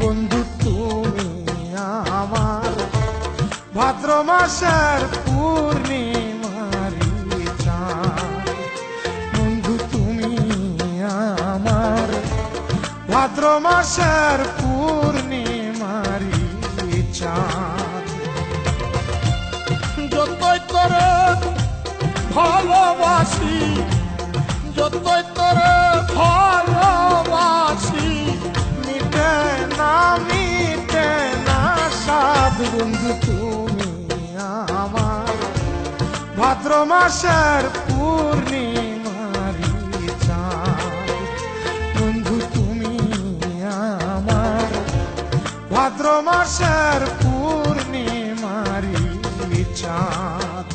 বন্ধু তুমি আমার ভাদ্র মাসের পূর্ণিমারি চাঁদ। বন্ধু তুমি আমার ভাদ্র মাসের পূর্ণিমারি চাঁদ। যতই তোরে ভালোবাসি, যতই তোরে ভালোবাসি, মিটে না সাধ। বন্ধু তুমি আমার ভাদ্র মাসের পূর্ণিমারি চাঁদ। বন্ধু তুমি আমার ভাদ্র মাসের পূর্ণিমারি চাঁদ।